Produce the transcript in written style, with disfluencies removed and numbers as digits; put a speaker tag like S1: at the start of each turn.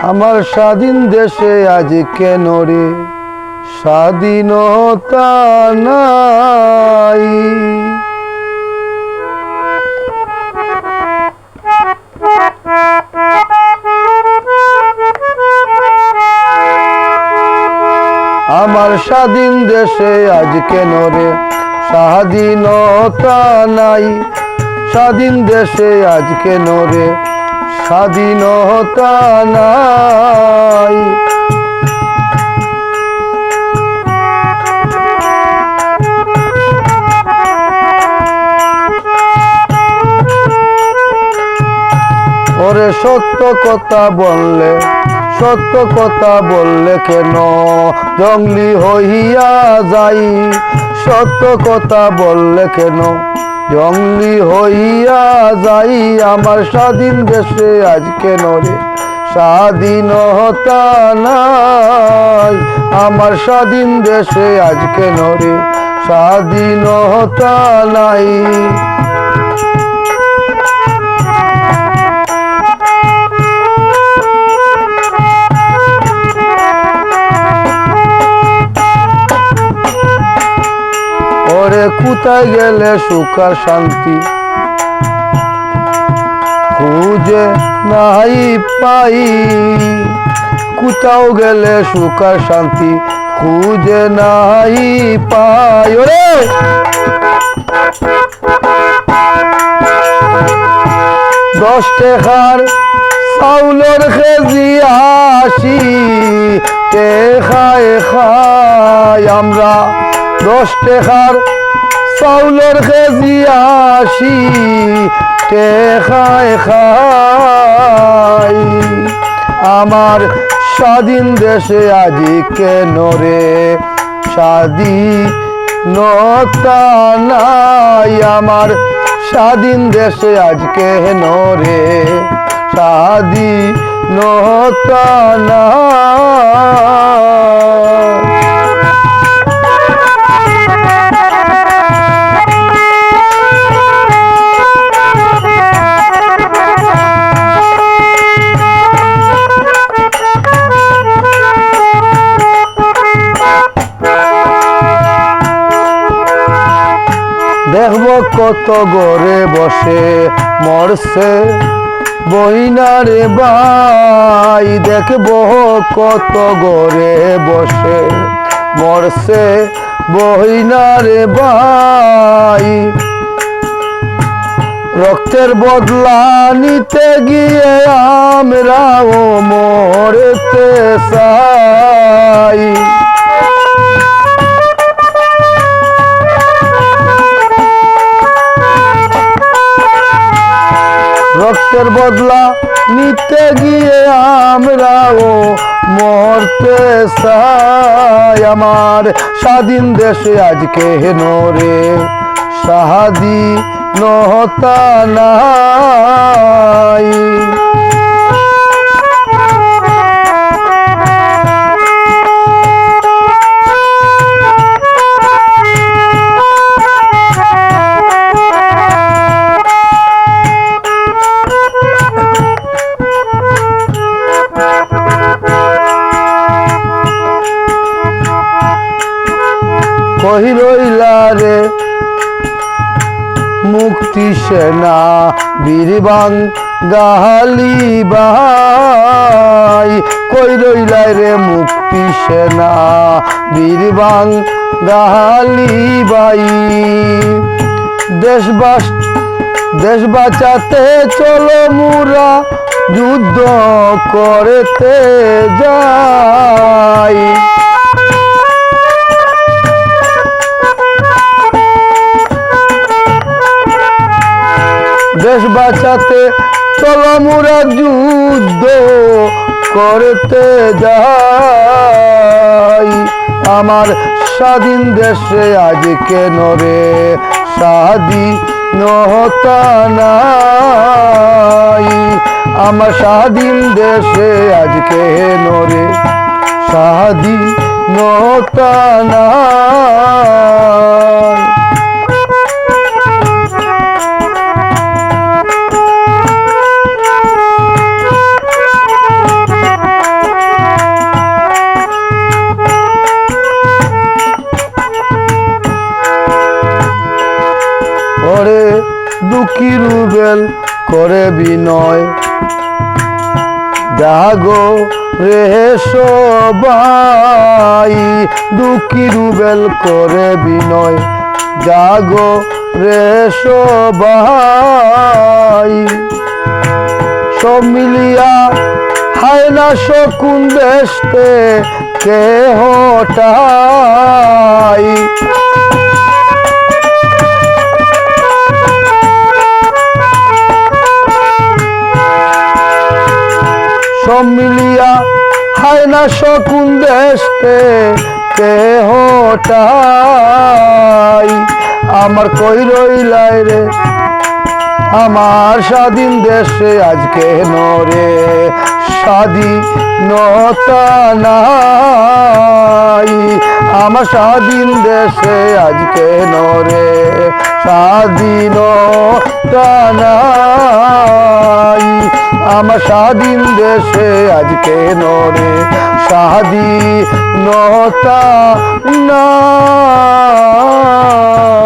S1: আমার স্বাধীন দেশে আজ কেন রে স্বাধীনতা নাই। আমার স্বাধীন দেশে আজ কেন রে স্বাধীনতা নাই। স্বাধীন দেশে আজ কেন রে স্বাধীনতা নাই। ওরে সত্য কথা বললে, সত্য কথা বললে কেন জঙ্গলি হইয়া যাই। সত্য কথা বললে কেন জঙ্গলি হইয়া যাই। আমার স্বাধীন দেশে আজ কেন রে স্বাধীনতা নাই। আমার স্বাধীন দেশে আজ কেন রে স্বাধীনতা নাই। ওরে কোথায় গেলে সুখ আর শান্তি খুঁজে নাই পাই। কোথাও গেলে সুখ আর শান্তি খুঁজে নাই পাই। ওরে 10 টাকার চাউলের কেজি 80 টাকায় খাই আমরা। 10 টাকার চাউলের কেজি 80 টাকায় খাই। আমার স্বাধীন দেশে আজ কেন রে স্বাধীনতা নাই। আমার স্বাধীন দেশে আজ কেন রে স্বাধীনতা নাই। দেখবো কত ঘরে বসে মরছে বইনারে ভাই। দেখবো কত ঘরে বসে মরছে বইনারে ভাই। রক্তের বদলা নিতে গিয়ে আমরাও মরতে চাই। রক্তের বদলা নিতে গিয়ে আমরাও মরতে চাই। আমার স্বাধীন দেশে আজ কেন রে স্বাধীনতা নাই। কই রইলা রে মুক্তি সেনা বীর বাঙালি ভাই। কই রইলা রে মুক্তি সেনা বীর বাঙালি ভাই। দেশ বাঁচাতে চলো মোরা যুদ্ধ করতে যাই। দেশ বাঁচাতে চলো মোরা যুদ্ধ করতে যাই। আমার স্বাধীন দেশে আজ কেন রে স্বাধীনতা নাই। আমার স্বাধীন দেশে আজ কেন রে স্বাধীনতা নাই। বিনয় জাগো রে সবাই দুঃখী রুবেল করে বিনয় জাগো রে সবাই সব মিলিয়া হায় না শকুন দেশতে কেহটাই সব মিলিয়া হায় না শকুন দেশতে কেহটাই আমার কই রইলাই রে আমার স্বাধীন দেশে আজকে নরে স্বাধীনতা নাই আমার স্বাধীন দেশে আজকে নরে স্বাধীনতা নাই আমার স্বাধীন দেশে আজকে নরে স্বাধীনতা নাই।